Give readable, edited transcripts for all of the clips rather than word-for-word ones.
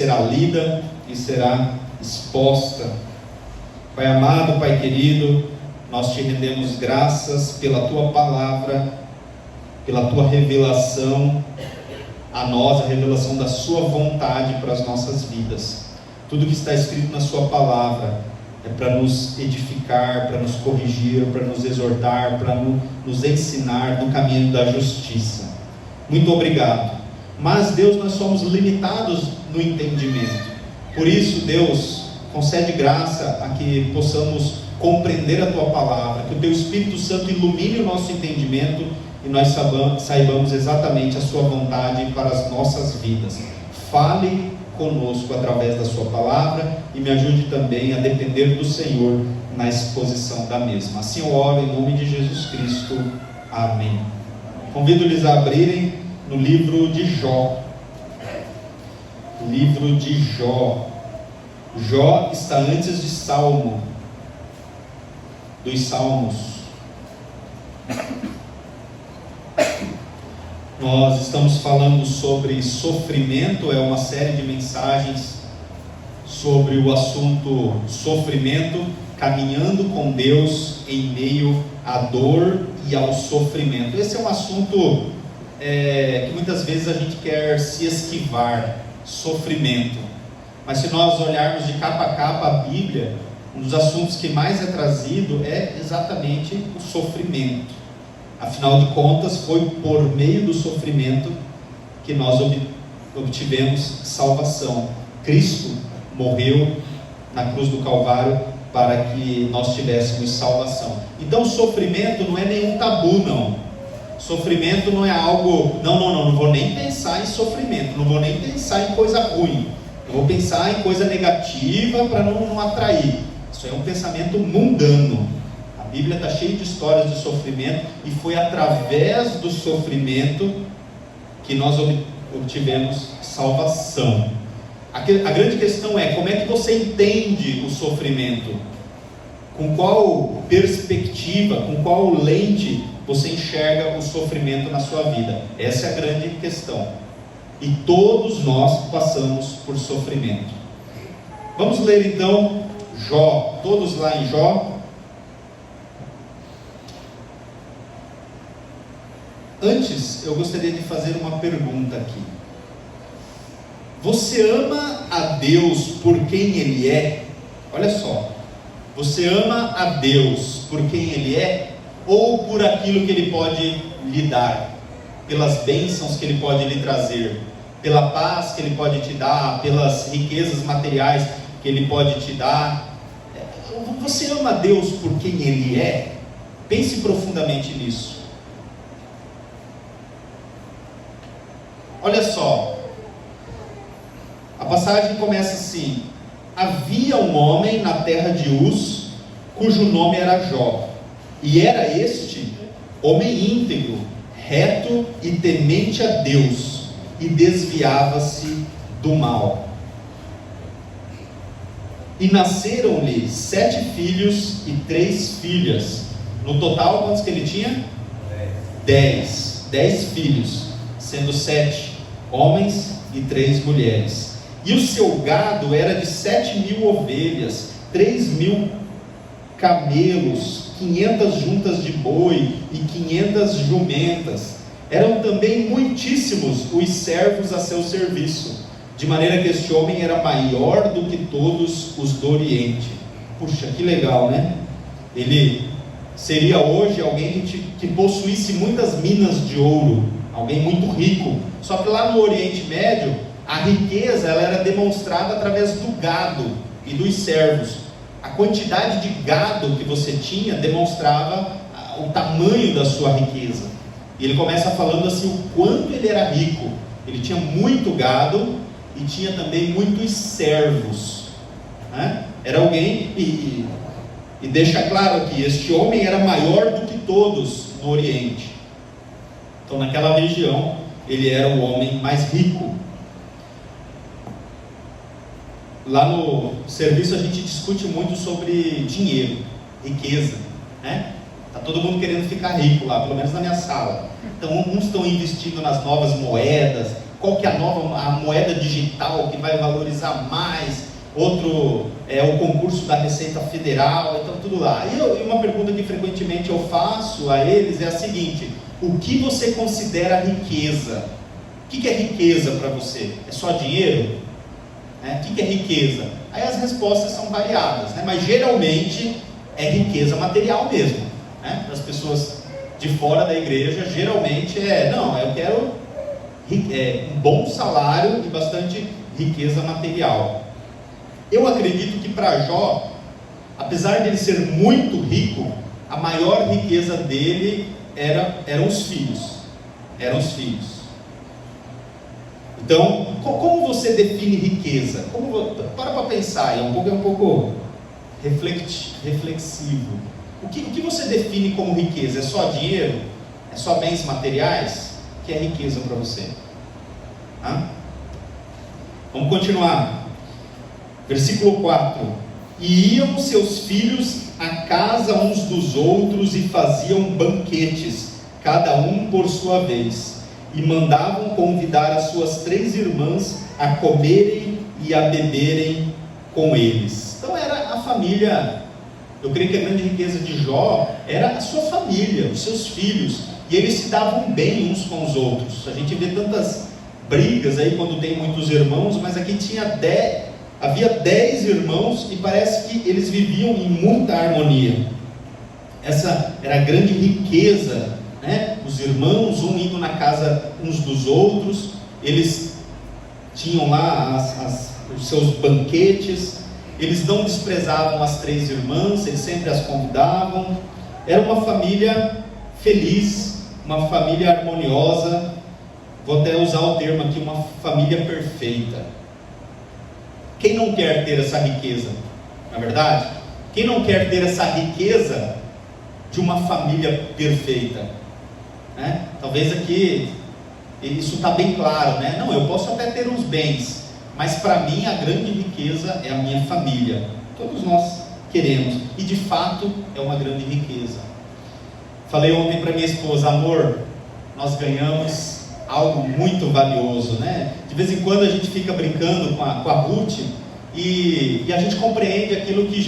será lida e será exposta. Pai amado, Pai querido, nós te rendemos graças pela Tua palavra, pela Tua revelação a nós, a revelação da Sua vontade para as nossas vidas. Tudo que está escrito na Sua palavra é para nos edificar, para nos corrigir, para nos exortar, para nos ensinar no caminho da justiça. Muito obrigado. Mas, Deus, nós somos limitados no entendimento. Por isso, Deus, concede graça a que possamos compreender a Tua palavra, que o Teu Espírito Santo ilumine o nosso entendimento e nós saibamos exatamente a Sua vontade para as nossas vidas. Fale conosco através da Sua palavra e me ajude também a depender do Senhor na exposição da mesma. Assim eu oro em nome de Jesus Cristo. Amém. Convido-lhes a abrirem no livro de Jó. Livro de Jó. Jó está antes de Salmo, dos Salmos. Nós estamos falando sobre sofrimento, é uma série de mensagens sobre o assunto sofrimento, caminhando com Deus em meio à dor e ao sofrimento. Esse é um assunto que muitas vezes a gente quer se esquivar, sofrimento. Mas se nós olharmos de capa a capa a Bíblia, um dos assuntos que mais é trazido é exatamente o sofrimento. Afinal de contas, foi por meio do sofrimento que nós obtivemos salvação. Cristo morreu na cruz do Calvário para que nós tivéssemos salvação. Então, sofrimento não é nenhum tabu, não. Sofrimento não é algo, não vou nem pensar em sofrimento, não vou nem pensar em coisa ruim, eu vou pensar em coisa negativa para não atrair. Isso é um pensamento mundano. A Bíblia está cheia de histórias de sofrimento e foi através do sofrimento que nós obtivemos salvação. A grande questão é, como é que você entende o sofrimento? Com qual perspectiva, com qual lente você enxerga o sofrimento na sua vida? Essa é a grande questão. E todos nós passamos por sofrimento. Vamos ler então Jó, todos lá em Jó. Antes, eu gostaria de fazer uma pergunta aqui. Você ama a Deus por quem Ele é? Olha só, você ama a Deus por quem Ele é? Ou por aquilo que Ele pode lhe dar? Pelas bênçãos que Ele pode lhe trazer? Pela paz que Ele pode te dar? Pelas riquezas materiais que Ele pode te dar? Você ama a Deus por quem Ele é? Pense profundamente nisso. Olha só, a passagem começa assim: havia um homem na terra de Uz, cujo nome era Jó, e era este homem íntegro, reto e temente a Deus, e desviava-se do mal. E nasceram-lhe 7 filhos e 3 filhas. No total, quantos que ele tinha? 10 filhos, sendo 7 homens e 3 mulheres. E o seu gado era de 7.000 ovelhas, 3.000 camelos, 500 juntas de boi e 500 jumentas. Eram também muitíssimos os servos a seu serviço, de maneira que este homem era maior do que todos os do Oriente. Puxa, que legal, né? Ele seria hoje alguém que possuísse muitas minas de ouro, alguém muito rico. Só que lá no Oriente Médio, a riqueza ela era demonstrada através do gado e dos servos. A quantidade de gado que você tinha demonstrava o tamanho da sua riqueza. E ele começa falando assim o quanto ele era rico. Ele tinha muito gado e tinha também muitos servos, né? Era alguém, e deixa claro aqui, este homem era maior do que todos no Oriente. Então naquela região ele era o homem mais rico. Lá no serviço a gente discute muito sobre dinheiro, riqueza, né? Está todo mundo querendo ficar rico lá, pelo menos na minha sala. Então uns estão investindo nas novas moedas, qual que é a moeda digital que vai valorizar mais, outro é o concurso da Receita Federal, então tudo lá. E uma pergunta que frequentemente eu faço a eles é a seguinte: o que você considera riqueza? O que é riqueza para você? É só dinheiro? O que é riqueza? Aí as respostas são variadas, né? Mas geralmente é riqueza material mesmo, né? Para as pessoas de fora da igreja, geralmente eu quero um bom salário e bastante riqueza material. Eu acredito que para Jó, apesar de ele ser muito rico, a maior riqueza dele eram os filhos. Então, como você define riqueza? Para pensar, é um pouco reflexivo. O que você define como riqueza? É só dinheiro? É só bens materiais? O que é riqueza para você? Vamos continuar. Versículo 4: E iam seus filhos à casa uns dos outros e faziam banquetes, cada um por sua vez, e mandavam convidar as suas 3 irmãs a comerem e a beberem com eles. Então era a família. Eu creio que a grande riqueza de Jó era a sua família, os seus filhos, e eles se davam bem uns com os outros. A gente vê tantas brigas aí quando tem muitos irmãos, mas aqui havia 10 irmãos e parece que eles viviam em muita harmonia. Essa era a grande riqueza, né? Os irmãos, um indo na casa uns dos outros, eles tinham lá os seus banquetes, eles não desprezavam as 3 irmãs, eles sempre as convidavam. Era uma família feliz, uma família harmoniosa. Vou até usar o termo aqui, uma família perfeita. Quem não quer ter essa riqueza? Não é verdade? Quem não quer ter essa riqueza de uma família perfeita? Né? Talvez aqui isso está bem claro, né? Não, eu posso até ter uns bens, mas para mim a grande riqueza é a minha família. Todos nós queremos, e de fato é uma grande riqueza. Falei ontem para minha esposa: amor, nós ganhamos algo muito valioso, né? De vez em quando a gente fica brincando com a Ruth e a gente compreende aquilo que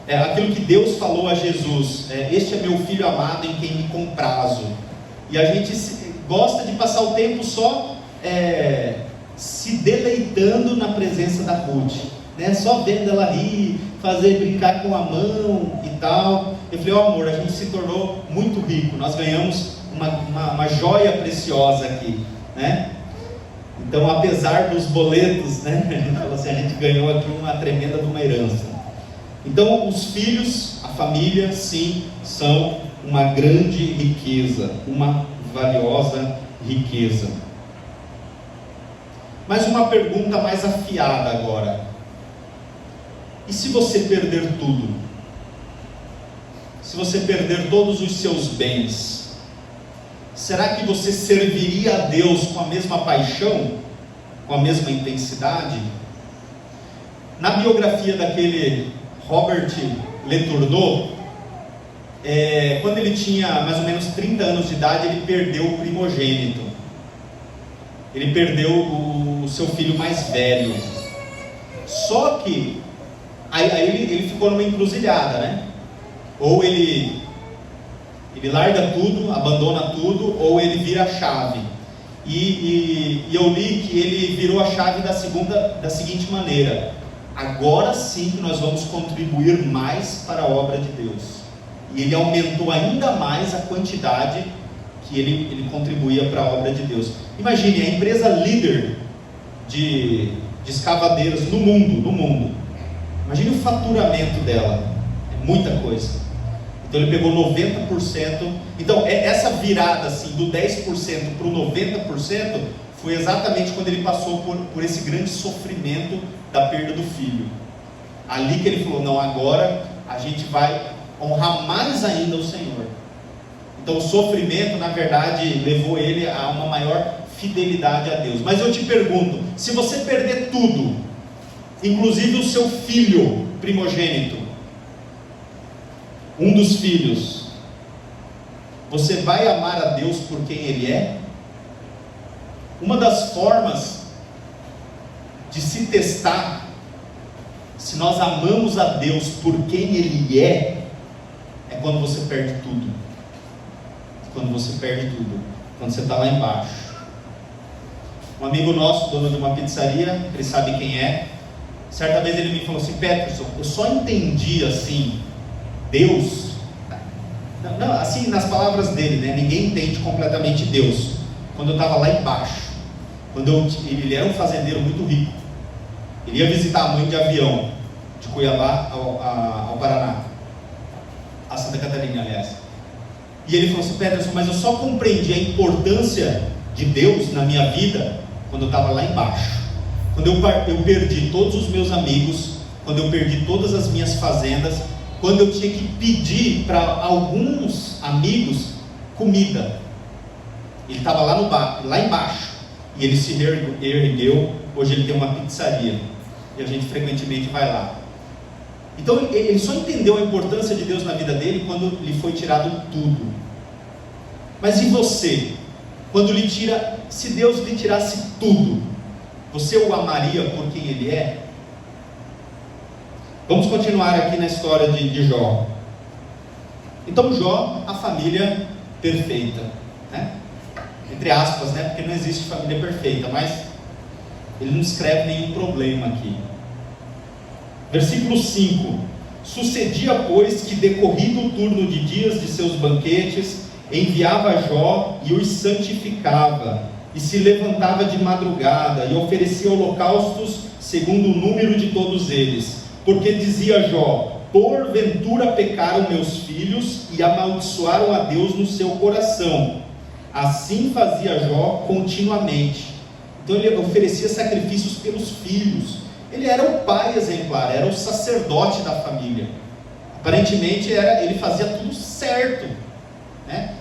aquilo que Deus falou a Jesus: este é meu filho amado em quem me comprazo. E a gente gosta de passar o tempo só se deleitando na presença da Ruth, né? Só vendo ela rir, brincar com a mão e tal. Eu falei: amor, a gente se tornou muito rico, nós ganhamos uma joia preciosa aqui, né? Então, apesar dos boletos, né? A gente falou assim, a gente ganhou aqui uma tremenda de uma herança. Então, os filhos, a família, sim, são uma grande riqueza, uma valiosa riqueza. Mas uma pergunta mais afiada agora: e se você perder tudo? Se você perder todos os seus bens, será que você serviria a Deus com a mesma paixão, com a mesma intensidade? Na biografia daquele Robert Letourneau, quando ele tinha mais ou menos 30 anos de idade, ele perdeu o primogênito. Ele perdeu o seu filho mais velho. Só que aí ele ficou numa encruzilhada, né? Ou ele larga tudo, abandona tudo, ou ele vira a chave. E eu li que ele virou a chave da seguinte maneira: agora sim que nós vamos contribuir mais para a obra de Deus. E ele aumentou ainda mais a quantidade que ele contribuía para a obra de Deus. Imagine, a empresa líder de escavadeiras no mundo. Imagine o faturamento dela. É muita coisa. Então ele pegou 90%. Então essa virada assim, do 10% para o 90% foi exatamente quando ele passou por esse grande sofrimento da perda do filho. Ali que ele falou: não, agora a gente vai honrar mais ainda o Senhor. Então o sofrimento, na verdade, levou ele a uma maior fidelidade a Deus. Mas eu te pergunto: se você perder tudo, inclusive o seu filho primogênito, um dos filhos, você vai amar a Deus por quem Ele é? Uma das formas de se testar se nós amamos a Deus por quem Ele é quando você perde tudo. Quando você perde tudo. Quando você está lá embaixo. Um amigo nosso, dono de uma pizzaria, ele sabe quem é. Certa vez ele me falou assim: Peterson, eu só entendi assim, Deus, não, assim nas palavras dele, né? Ninguém entende completamente Deus. Quando eu estava lá embaixo, ele era um fazendeiro muito rico, ele ia visitar a mãe de avião, de Cuiabá ao Paraná, a Santa Catarina, aliás. E ele falou assim: Peterson, mas eu só compreendi a importância de Deus na minha vida quando eu estava lá embaixo. Quando eu perdi todos os meus amigos, quando eu perdi todas as minhas fazendas, quando eu tinha que pedir para alguns amigos comida. Ele estava lá embaixo, e ele se ergueu. Hoje ele tem uma pizzaria, e a gente frequentemente vai lá. Então ele só entendeu a importância de Deus na vida dele quando lhe foi tirado tudo. Mas e você? Se Deus lhe tirasse tudo, você o amaria por quem Ele é? Vamos continuar aqui na história de Jó. Então Jó, a família perfeita, né? Entre aspas, né? Porque não existe família perfeita, mas ele não descreve nenhum problema aqui. Versículo 5: Sucedia, pois, que decorrido o turno de dias de seus banquetes, enviava Jó e os santificava, e se levantava de madrugada, e oferecia holocaustos segundo o número de todos eles, porque dizia Jó: porventura pecaram meus filhos, e amaldiçoaram a Deus no seu coração. Assim fazia Jó continuamente. Então ele oferecia sacrifícios pelos filhos. Ele era o pai exemplar, era o sacerdote da família. Aparentemente ele fazia tudo certo, né?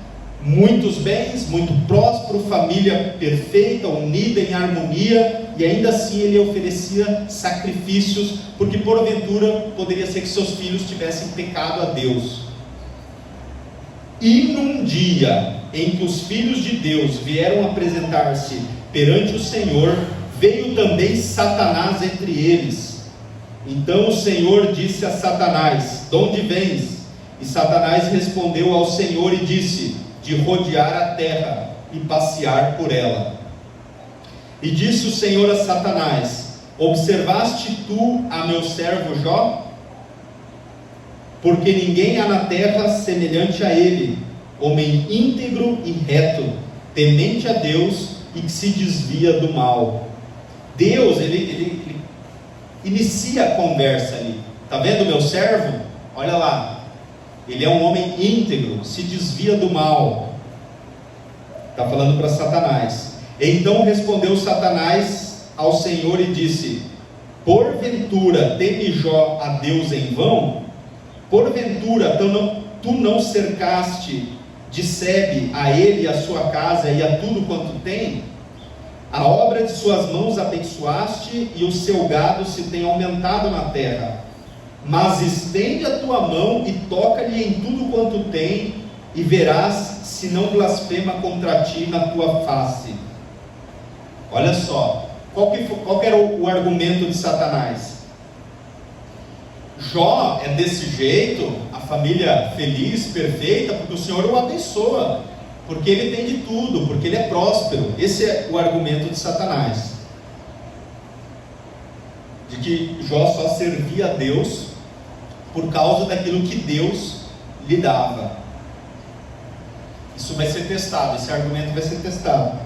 Muitos bens, muito próspero, família perfeita, unida em harmonia, e ainda assim ele oferecia sacrifícios, porque porventura poderia ser que seus filhos tivessem pecado a Deus. E num dia em que os filhos de Deus vieram apresentar-se perante o Senhor, veio também Satanás entre eles. Então o Senhor disse a Satanás: de onde vens? E Satanás respondeu ao Senhor e disse: de rodear a terra e passear por ela. E disse o Senhor a Satanás: observaste tu a meu servo Jó? Porque ninguém há na terra semelhante a ele, homem íntegro e reto, temente a Deus e que se desvia do mal. Deus, ele inicia a conversa ali. Está vendo o meu servo? Olha lá. Ele é um homem íntegro, se desvia do mal. Está falando para Satanás. Então respondeu Satanás ao Senhor e disse: porventura teme Jó a Deus em vão? Porventura tu não cercaste de sebe a ele e a sua casa e a tudo quanto tem? A obra de suas mãos abençoaste, e o seu gado se tem aumentado na terra. Mas estende a tua mão e toca-lhe em tudo quanto tem, e verás se não blasfema contra ti na tua face. Olha só, qual que era o argumento de Satanás? Jó é desse jeito, a família feliz, perfeita, porque o Senhor o abençoa, porque ele tem de tudo, porque ele é próspero. Esse é o argumento de Satanás, de que Jó só servia a Deus por causa daquilo que Deus lhe dava. Isso vai ser testado, esse argumento vai ser testado.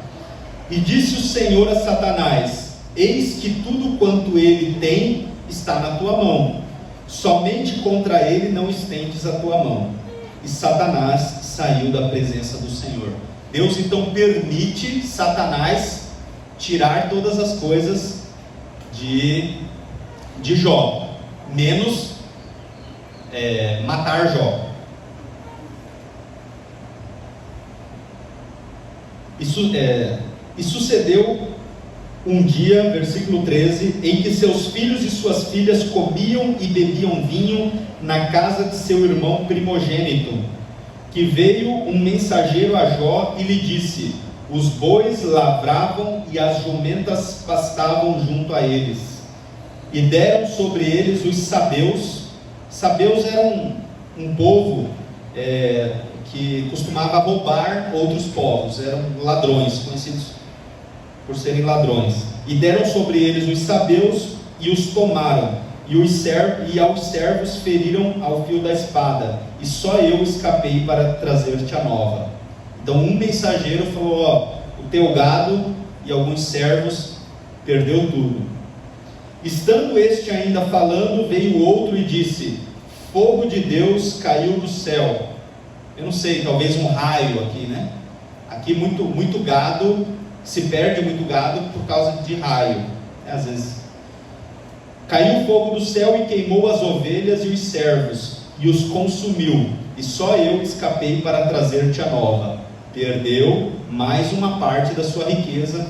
E disse o Senhor a Satanás: eis que tudo quanto ele tem está na tua mão, somente contra ele não estendes a tua mão. E Satanás saiu da presença do Senhor. Deus então permite Satanás tirar todas as coisas de Jó, menos matar Jó. E sucedeu um dia, versículo 13, em que seus filhos e suas filhas comiam e bebiam vinho na casa de seu irmão primogênito, que veio um mensageiro a Jó e lhe disse: os bois lavravam e as jumentas pastavam junto a eles. E deram sobre eles os sabeus. Sabeus eram um povo que costumava roubar outros povos, eram ladrões, conhecidos por serem ladrões. E deram sobre eles os sabeus e os tomaram, e aos servos feriram ao fio da espada, e só eu escapei para trazer-te a nova. Então um mensageiro falou: o teu gado e alguns servos perdeu tudo. Estando este ainda falando, veio outro e disse: fogo de Deus caiu do céu. Eu não sei, talvez um raio aqui, né? Aqui muito gado, se perde muito gado por causa de raio, né? Às vezes caiu fogo do céu e queimou as ovelhas e os servos e os consumiu, e só eu escapei para trazer-te a nova. Perdeu mais uma parte da sua riqueza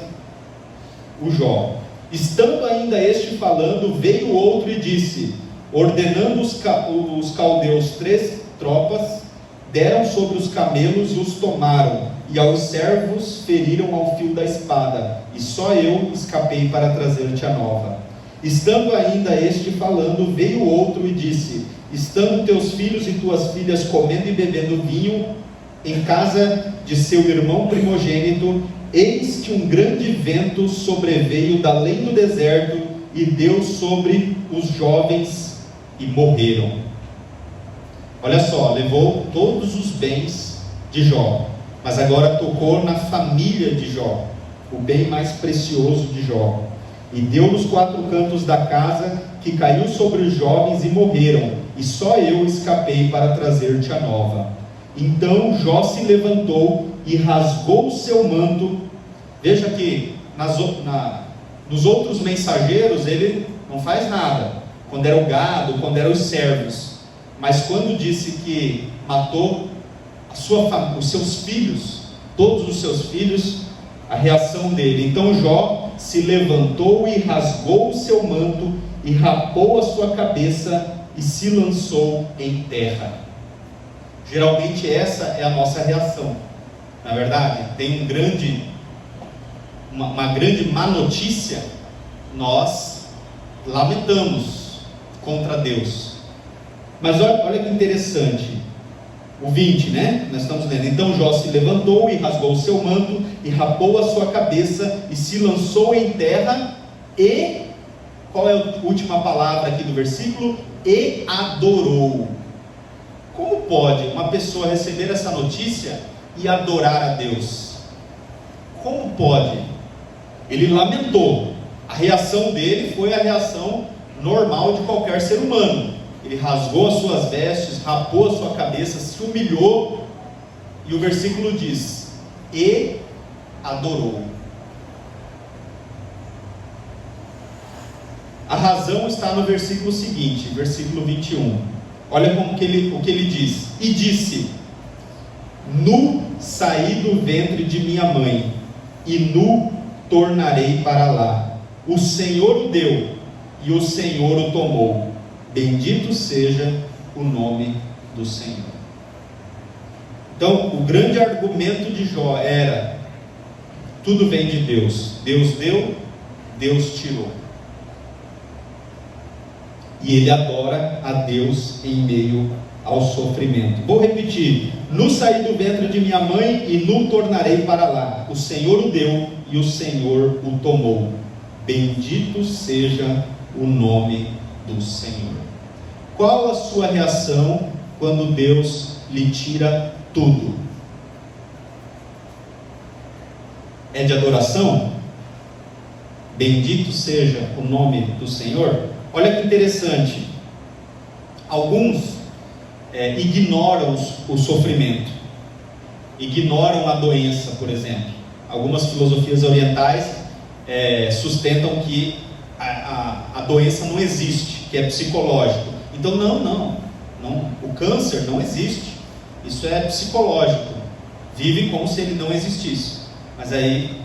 o Jó. Estando ainda este falando, veio outro e disse: ordenando os caldeus 3 tropas, deram sobre os camelos e os tomaram, e aos servos feriram ao fio da espada, e só eu escapei para trazer-te a nova. Estando ainda este falando, veio outro e disse: estando teus filhos e tuas filhas comendo e bebendo vinho em casa de seu irmão primogênito, eis que um grande vento sobreveio da além do deserto e deu sobre os jovens e morreram. Olha só, levou todos os bens de Jó, mas agora tocou na família de Jó, o bem mais precioso de Jó, e deu nos 4 cantos da casa, que caiu sobre os jovens e morreram, e só eu escapei para trazer-te a nova. Então Jó se levantou e rasgou o seu manto. Veja que nos outros mensageiros ele não faz nada, quando era o gado, quando eram os servos, mas quando disse que matou os seus filhos, todos os seus filhos, a reação dele: então Jó se levantou e rasgou o seu manto e rapou a sua cabeça e se lançou em terra. Geralmente essa é a nossa reação, na verdade. Tem uma grande má notícia, nós lamentamos contra Deus. Mas olha que interessante, o 20, né? Nós estamos lendo: então Jó se levantou e rasgou o seu manto e rapou a sua cabeça e se lançou em terra e, qual é a última palavra aqui do versículo? E adorou. Como pode uma pessoa receber essa notícia e adorar a Deus? Como pode? Ele lamentou. A reação dele foi a reação normal de qualquer ser humano. Ele rasgou as suas vestes, rapou a sua cabeça, se humilhou, e o versículo diz: e adorou. A razão está no versículo seguinte, versículo 21. Olha o que ele diz: e disse: nu saí do ventre de minha mãe, e nu tornarei para lá. O Senhor o deu, e o Senhor o tomou. Bendito seja o nome do Senhor. Então, o grande argumento de Jó era: tudo vem de Deus. Deus deu, Deus tirou. E ele adora a Deus em meio ao sofrimento. Vou repetir: nu saí do ventre de minha mãe e nu tornarei para lá. O Senhor o deu e o Senhor o tomou. Bendito seja o nome do Senhor. Qual a sua reação quando Deus lhe tira tudo? É de adoração? Bendito seja o nome do Senhor? Olha que interessante, alguns ignoram o sofrimento, ignoram a doença, por exemplo. Algumas filosofias orientais sustentam que a doença não existe, que é psicológico. Então não, o câncer não existe, isso é psicológico, vive como se ele não existisse, mas aí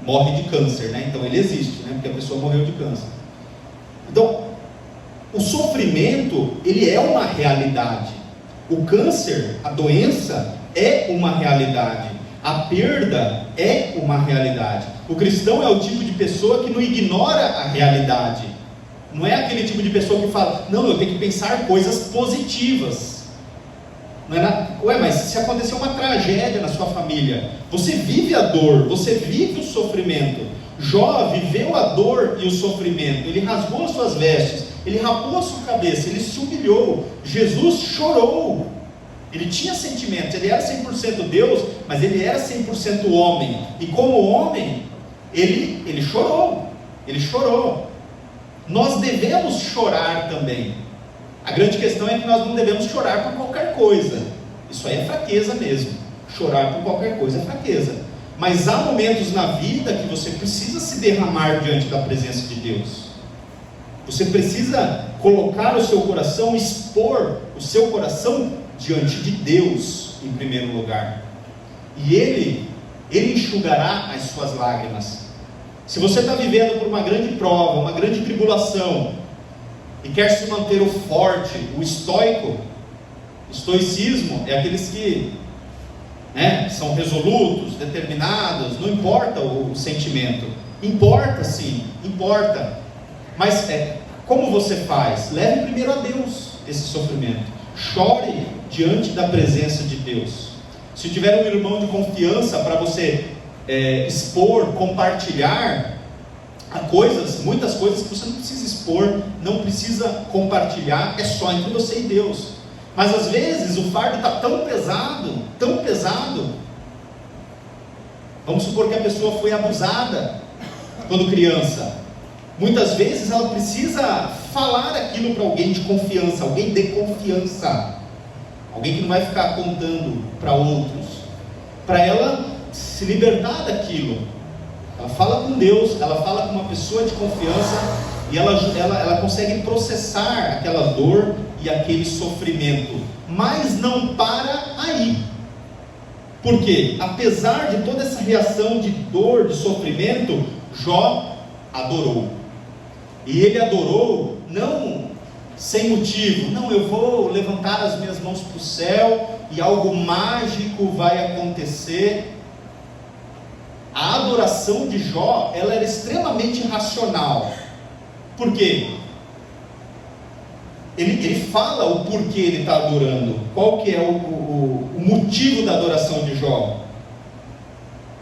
morre de câncer, né? Então ele existe, né? Porque a pessoa morreu de câncer. Então, o sofrimento, ele é uma realidade. O câncer, a doença, é uma realidade. A perda é uma realidade. O cristão é o tipo de pessoa que não ignora a realidade. Não é aquele tipo de pessoa que fala, não, eu tenho que pensar coisas positivas. Não é Ué, mas se acontecer uma tragédia na sua família, você vive a dor, você vive o sofrimento. Jó viveu a dor e o sofrimento. Ele rasgou as suas vestes, ele rapou a sua cabeça, ele se humilhou. Jesus chorou. Ele tinha sentimentos, ele era 100% Deus, mas ele era 100% homem. E como homem, ele chorou. Ele chorou. Nós devemos chorar também. A grande questão é que nós não devemos chorar por qualquer coisa. Isso aí é fraqueza mesmo. Chorar por qualquer coisa é fraqueza. Mas há momentos na vida que você precisa se derramar diante da presença de Deus. Você precisa colocar o seu coração, expor o seu coração diante de Deus em primeiro lugar. E Ele enxugará as suas lágrimas. Se você está vivendo por uma grande prova, uma grande tribulação, e quer se manter o forte, o estoicismo é aqueles que são resolutos, determinados, não importa o sentimento. Importa sim, importa. Mas como você faz? Leve primeiro a Deus esse sofrimento. Chore diante da presença de Deus. Se tiver um irmão de confiança para você expor, compartilhar muitas coisas que você não precisa expor, não precisa compartilhar, é só entre você e Deus. Mas às vezes o fardo está tão pesado. Vamos supor que a pessoa foi abusada quando criança. Muitas vezes ela precisa falar aquilo para alguém de confiança, alguém de confiança, alguém que não vai ficar contando para outros, para ela se libertar daquilo. Ela fala com Deus, ela fala com uma pessoa de confiança e ela consegue processar aquela dor e aquele sofrimento, mas não para aí. Porque apesar de toda essa reação de dor, de sofrimento, Jó adorou. E ele adorou não sem motivo, não, eu vou levantar as minhas mãos para o céu e algo mágico vai acontecer. A adoração de Jó, ela era extremamente racional. Por quê? Ele fala o porquê ele está adorando. Qual que é o motivo da adoração de Jó?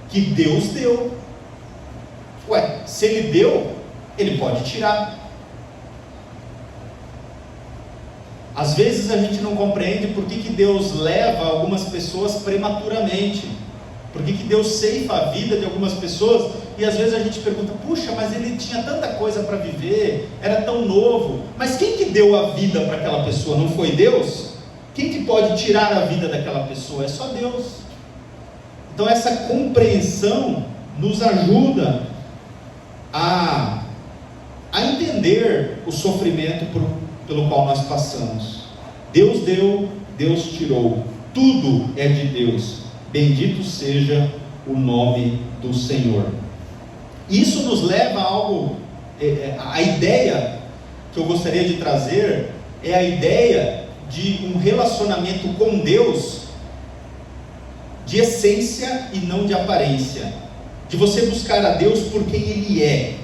Que Deus deu. Ué, se ele deu, ele pode tirar. Às vezes a gente não compreende por que Deus leva algumas pessoas prematuramente. Por que Deus ceifa a vida de algumas pessoas? E às vezes a gente pergunta, puxa, mas ele tinha tanta coisa para viver, era tão novo. Mas quem que deu a vida para aquela pessoa? Não foi Deus? Quem que pode tirar a vida daquela pessoa? É só Deus. Então essa compreensão nos ajuda a entender o sofrimento pelo qual nós passamos. Deus deu, Deus tirou. Tudo é de Deus. Bendito seja o nome do Senhor. Isso nos leva a algo, a ideia que eu gostaria de trazer é a ideia de um relacionamento com Deus de essência e não de aparência, de você buscar a Deus por quem Ele é,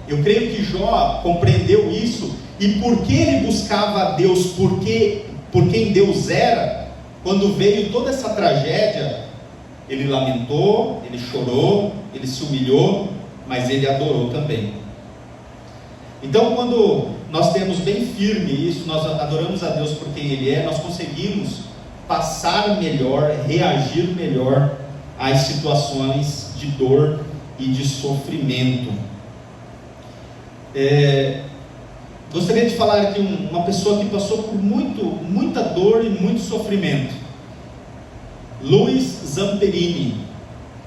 Eu creio que Jó compreendeu isso, e porque ele buscava a Deus por quem Deus era, quando veio toda essa tragédia, ele lamentou, ele chorou, ele se humilhou, mas ele adorou também. Então, quando nós temos bem firme isso, nós adoramos a Deus por quem Ele é, nós conseguimos passar melhor, reagir melhor às situações de dor e de sofrimento. Gostaria de falar aqui uma pessoa que passou por muita dor e muito sofrimento. Luiz Zamperini.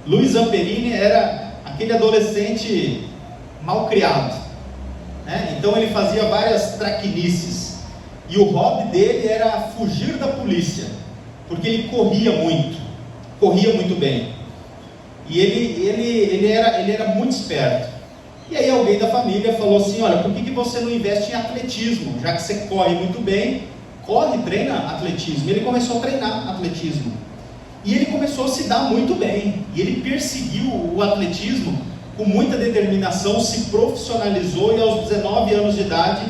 Luiz Zamperini era aquele adolescente mal criado, né? Então ele fazia várias traquinices, e o hobby dele era fugir da polícia, porque ele corria muito bem, e ele era muito esperto. E aí alguém da família falou assim, olha, por que você não investe em atletismo? Já que você corre muito bem, treina atletismo. Ele começou a treinar atletismo. E ele começou a se dar muito bem, e ele perseguiu o atletismo com muita determinação, se profissionalizou, e aos 19 anos de idade,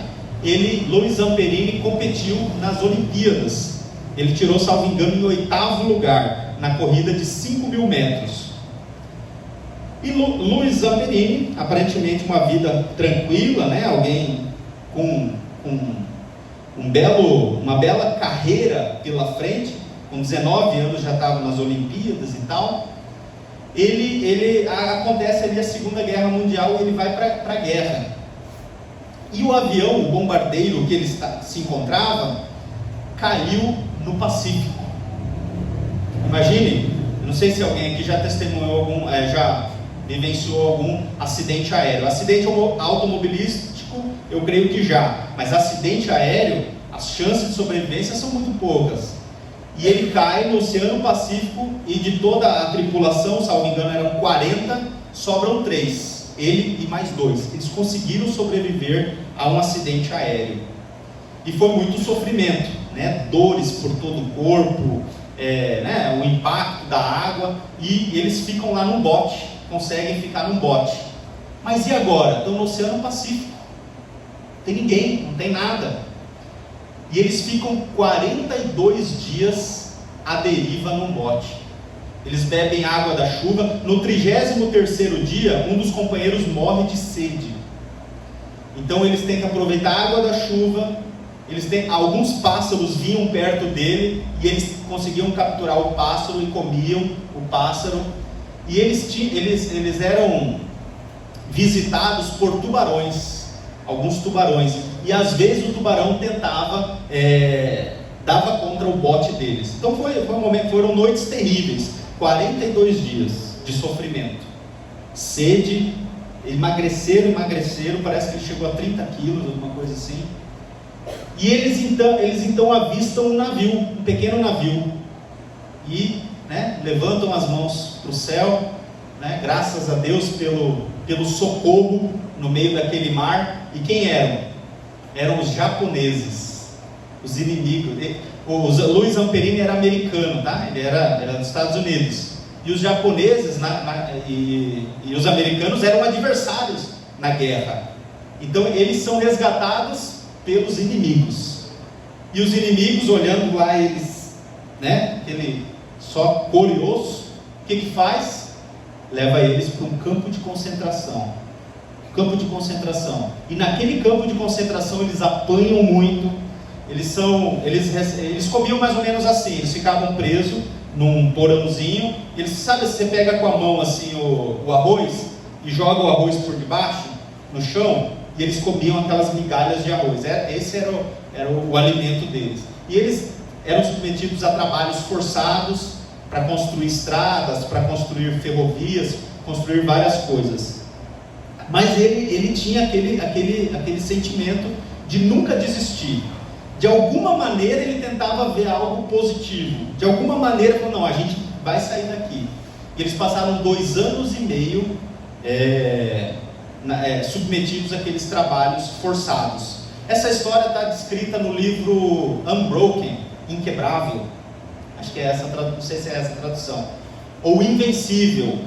Luiz Zamperini, competiu nas Olimpíadas. Ele tirou, salvo engano, em 8º lugar, na corrida de 5.000 metros. E Luiz Zamperini, aparentemente uma vida tranquila, né? Alguém com uma bela carreira pela frente, com 19 anos já estava nas Olimpíadas e tal. Acontece ali a Segunda Guerra Mundial, e ele vai para a guerra. E o avião, o bombardeiro que ele se encontrava, caiu no Pacífico. Imagine, não sei se alguém aqui já testemunhou já vivenciou algum acidente aéreo. Acidente automobilístico, eu creio que já, mas acidente aéreo, as chances de sobrevivência são muito poucas. E ele cai no Oceano Pacífico, e de toda a tripulação, salvo engano, eram 40, sobram 3, ele e mais 2. Eles conseguiram sobreviver a um acidente aéreo. E foi muito sofrimento, né? Dores por todo o corpo, o impacto da água, e eles ficam lá num bote, conseguem ficar num bote. Mas e agora? Estão no Oceano Pacífico, não tem ninguém, não tem nada. E eles ficam 42 dias à deriva num bote. Eles bebem água da chuva. No 33º dia, um dos companheiros morre de sede. Então eles têm que aproveitar a água da chuva. Alguns pássaros vinham perto dele, e eles conseguiam capturar o pássaro e comiam o pássaro. E eles eram visitados por tubarões, alguns tubarões. E às vezes o tubarão dava contra o bote deles. Então foi um momento, foram noites terríveis, 42 dias de sofrimento, sede, emagreceram, parece que ele chegou a 30 quilos, alguma coisa assim. E eles então avistam um navio, um pequeno navio, e levantam as mãos para o céu, graças a Deus pelo socorro no meio daquele mar. E quem eram? Eram os japoneses, os inimigos. O Luiz Zamperini era americano, tá? Ele era dos Estados Unidos. E os japoneses e os americanos eram adversários na guerra. Então eles são resgatados pelos inimigos. E os inimigos, olhando lá eles, aquele só curioso, o que faz? Leva eles para um campo de concentração. E naquele campo de concentração eles apanham muito. Eles comiam mais ou menos assim. Eles ficavam presos num porãozinho. Você pega com a mão assim o arroz e joga o arroz por debaixo no chão, e eles comiam aquelas migalhas de arroz. Esse era o alimento deles. E eles eram submetidos a trabalhos forçados para construir estradas, para construir ferrovias, construir várias coisas. Mas ele tinha aquele sentimento de nunca desistir. De alguma maneira ele tentava ver algo positivo. De alguma maneira ele falou, não, a gente vai sair daqui. E eles passaram 2 anos e meio submetidos àqueles trabalhos forçados. Essa história está descrita no livro Unbroken, Inquebrável. Acho que é essa, não sei se é essa a tradução. Ou Invencível.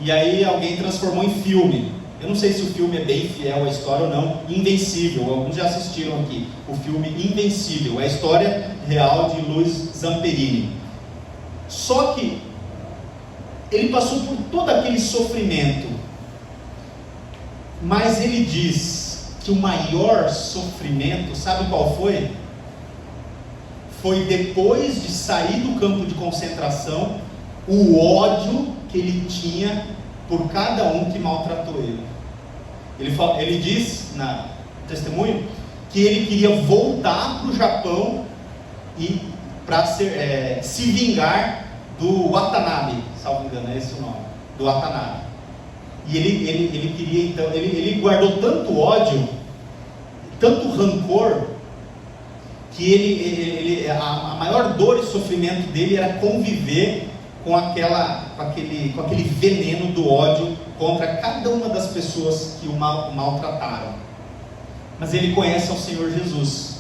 E aí alguém transformou em filme. Eu não sei se o filme é bem fiel à história ou não. Invencível, alguns já assistiram aqui. O filme Invencível, é a história real de Luiz Zamperini. Só que ele passou por todo aquele sofrimento, mas ele diz que o maior sofrimento, sabe qual foi? Foi depois de sair do campo de concentração, o ódio que ele tinha por cada um que maltratou ele. Ele diz no testemunho que ele queria voltar para o Japão e para se vingar do Watanabe, salvo engano, é esse o nome, do Watanabe. E ele queria, então, ele guardou tanto ódio, tanto rancor, que a maior dor e sofrimento dele era conviver com aquele veneno do ódio contra cada uma das pessoas que o maltrataram. Mas ele conhece ao Senhor Jesus.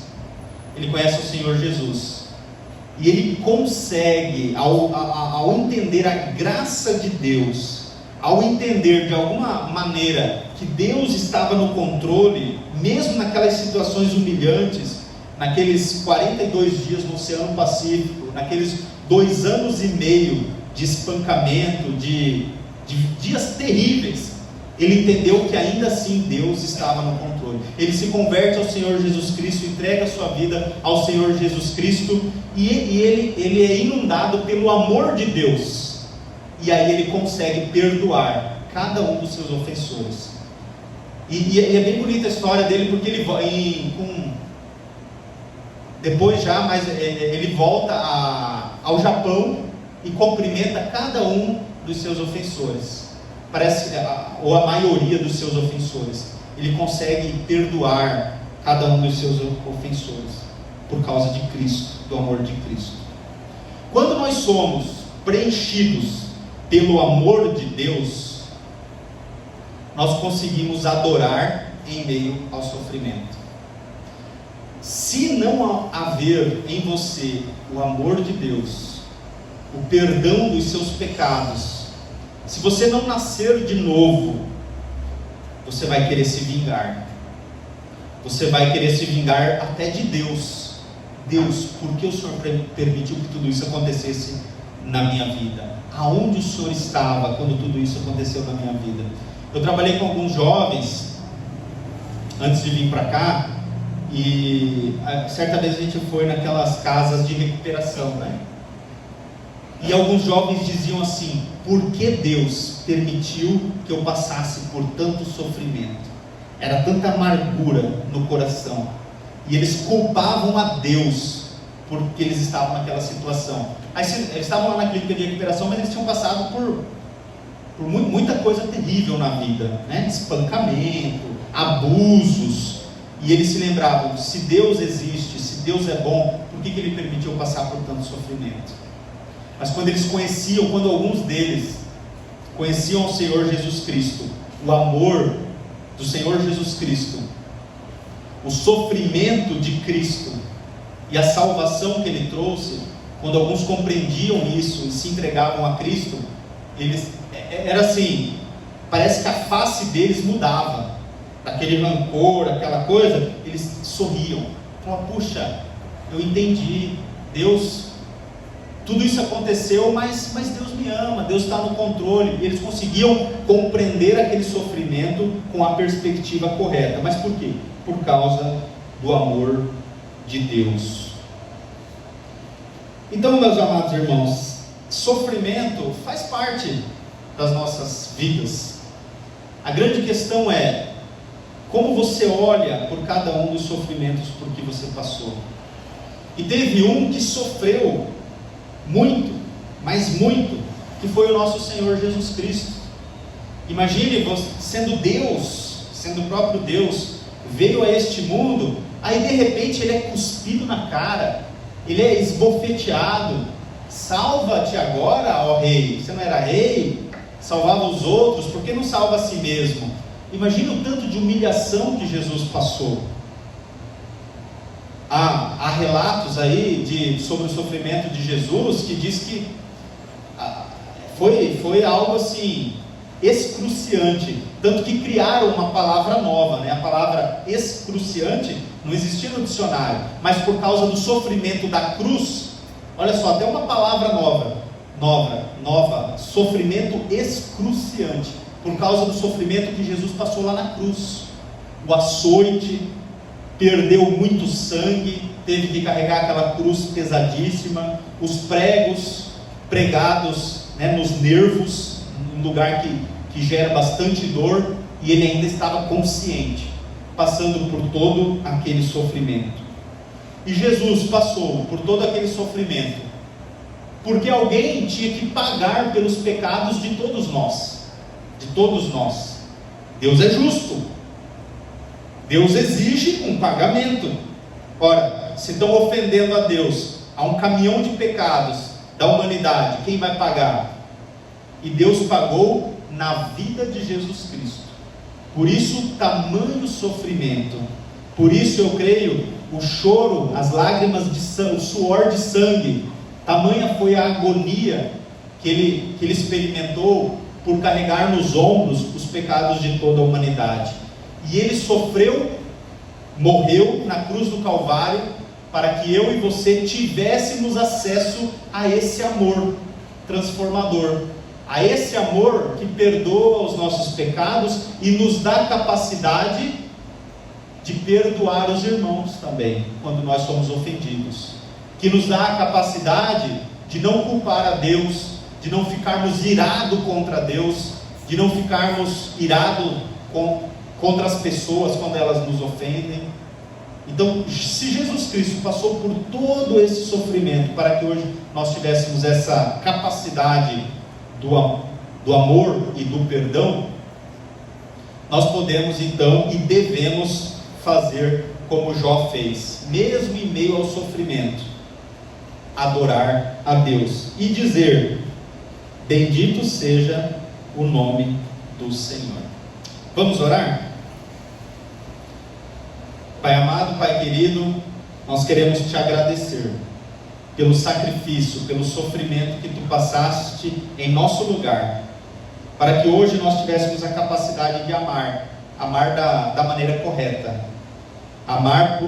E ele consegue, ao entender a graça de Deus, ao entender de alguma maneira que Deus estava no controle, mesmo naquelas situações humilhantes, naqueles 42 dias no Oceano Pacífico, naqueles 2 anos e meio de espancamento, de dias terríveis, ele entendeu que ainda assim Deus estava no controle. Ele se converte ao Senhor Jesus Cristo, entrega a sua vida ao Senhor Jesus Cristo, e ele é inundado pelo amor de Deus, e aí ele consegue perdoar cada um dos seus ofensores. E é bem bonita a história dele, porque ele depois já, mas ele volta ao Japão e cumprimenta cada um dos seus ofensores. Parece, ou a maioria dos seus ofensores. Ele consegue perdoar cada um dos seus ofensores por causa de Cristo, do amor de Cristo. Quando nós somos preenchidos pelo amor de Deus, nós conseguimos adorar em meio ao sofrimento. Se não haver em você o amor de Deus, o perdão dos seus pecados, se você não nascer de novo, você vai querer se vingar. Você vai querer se vingar até de Deus. Deus, por que o Senhor permitiu que tudo isso acontecesse na minha vida? Aonde o Senhor estava quando tudo isso aconteceu na minha vida? Eu trabalhei com alguns jovens antes de vir para cá, e certa vez a gente foi naquelas casas de recuperação, né? E alguns jovens diziam assim: por que Deus permitiu que eu passasse por tanto sofrimento? Era tanta amargura no coração, e eles culpavam a Deus porque eles estavam naquela situação. Aí eles estavam lá na clínica de recuperação, mas eles tinham passado por muita coisa terrível na vida, né? Espancamento, abusos, e eles se lembravam: se Deus existe, se Deus é bom, por que Ele permitiu passar por tanto sofrimento? Mas quando alguns deles conheciam o Senhor Jesus Cristo, o amor do Senhor Jesus Cristo, o sofrimento de Cristo e a salvação que Ele trouxe, quando alguns compreendiam isso e se entregavam a Cristo, era assim, parece que a face deles mudava, daquele rancor, aquela coisa, eles sorriam, falavam: puxa, eu entendi, Deus, tudo isso aconteceu, mas Deus me ama, Deus está no controle. E eles conseguiam compreender aquele sofrimento com a perspectiva correta. Mas por quê? Por causa do amor de Deus. Então, meus amados irmãos, sofrimento faz parte das nossas vidas. A grande questão é como você olha por cada um dos sofrimentos por que você passou. E teve um que sofreu muito, mas muito, que foi o nosso Senhor Jesus Cristo. Imagine você, sendo Deus, sendo o próprio Deus, veio a este mundo, aí de repente Ele é cuspido na cara, Ele é esbofeteado: salva-te agora, ó rei, você não era rei? Salvava os outros, por que não salva a si mesmo? Imagina o tanto de humilhação que Jesus passou. Há relatos aí sobre o sofrimento de Jesus que diz que foi algo assim excruciante, tanto que criaram uma palavra nova, né? A palavra excruciante não existia no dicionário, mas por causa do sofrimento da cruz, olha só, até uma palavra nova, sofrimento excruciante, por causa do sofrimento que Jesus passou lá na cruz. O açoite, perdeu muito sangue, teve que carregar aquela cruz pesadíssima, os pregos pregados, né, nos nervos, um lugar que gera bastante dor, e Ele ainda estava consciente, passando por todo aquele sofrimento. E Jesus passou por todo aquele sofrimento porque alguém tinha que pagar pelos pecados de todos nós. Deus é justo, Deus exige um pagamento. Ora, se estão ofendendo a Deus, há um caminhão de pecados da humanidade, quem vai pagar? E Deus pagou na vida de Jesus Cristo. Por isso, tamanho sofrimento. Por isso eu creio o choro, as lágrimas de sangue, o suor de sangue, tamanha foi a agonia que ele experimentou por carregar nos ombros os pecados de toda a humanidade. E ele sofreu, morreu na cruz do Calvário, para que eu e você tivéssemos acesso a esse amor transformador, a esse amor que perdoa os nossos pecados e nos dá capacidade de perdoar os irmãos também, quando nós somos ofendidos, que nos dá a capacidade de não culpar a Deus, de não ficarmos irados contra Deus, de não ficarmos irados contra as pessoas quando elas nos ofendem. Então, se Jesus Cristo passou por todo esse sofrimento para que hoje nós tivéssemos essa capacidade do amor e do perdão, nós podemos então e devemos fazer como Jó fez, mesmo em meio ao sofrimento, adorar a Deus e dizer: bendito seja o nome do Senhor. Vamos orar? Pai amado, Pai querido, nós queremos te agradecer pelo sacrifício, pelo sofrimento que tu passaste em nosso lugar, para que hoje nós tivéssemos a capacidade de amar da maneira correta, amar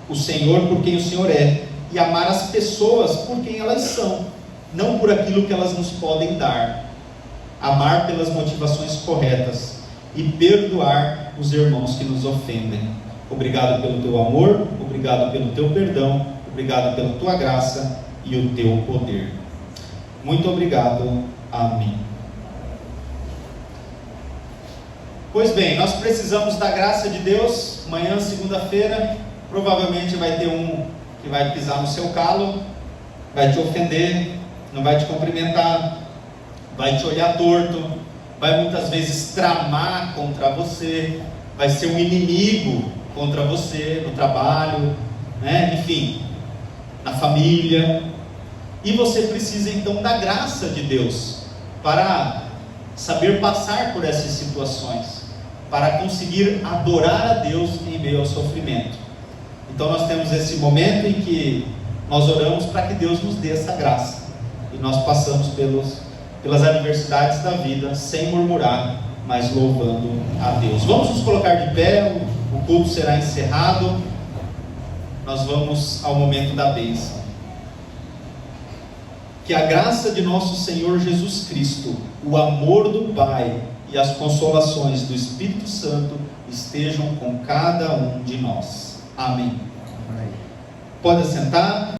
o Senhor por quem o Senhor é, e amar as pessoas por quem elas são, não por aquilo que elas nos podem dar, amar pelas motivações corretas e perdoar os irmãos que nos ofendem. Obrigado pelo teu amor, obrigado pelo teu perdão, obrigado pela tua graça e o teu poder. Muito obrigado. Amém. Pois bem, nós precisamos da graça de Deus. Amanhã, segunda-feira, provavelmente vai ter um que vai pisar no seu calo, vai te ofender, não vai te cumprimentar, vai te olhar torto, vai muitas vezes tramar contra você, vai ser um inimigo contra você no trabalho, enfim, na família. E você precisa então da graça de Deus para saber passar por essas situações, para conseguir adorar a Deus em meio ao sofrimento. Então nós temos esse momento em que nós oramos para que Deus nos dê essa graça, e nós passamos pelas adversidades da vida sem murmurar, mas louvando a Deus. Vamos nos colocar de pé, o culto será encerrado, nós vamos ao momento da bênção. Que a graça de nosso Senhor Jesus Cristo, o amor do Pai e as consolações do Espírito Santo estejam com cada um de nós. Amém. Pode assentar.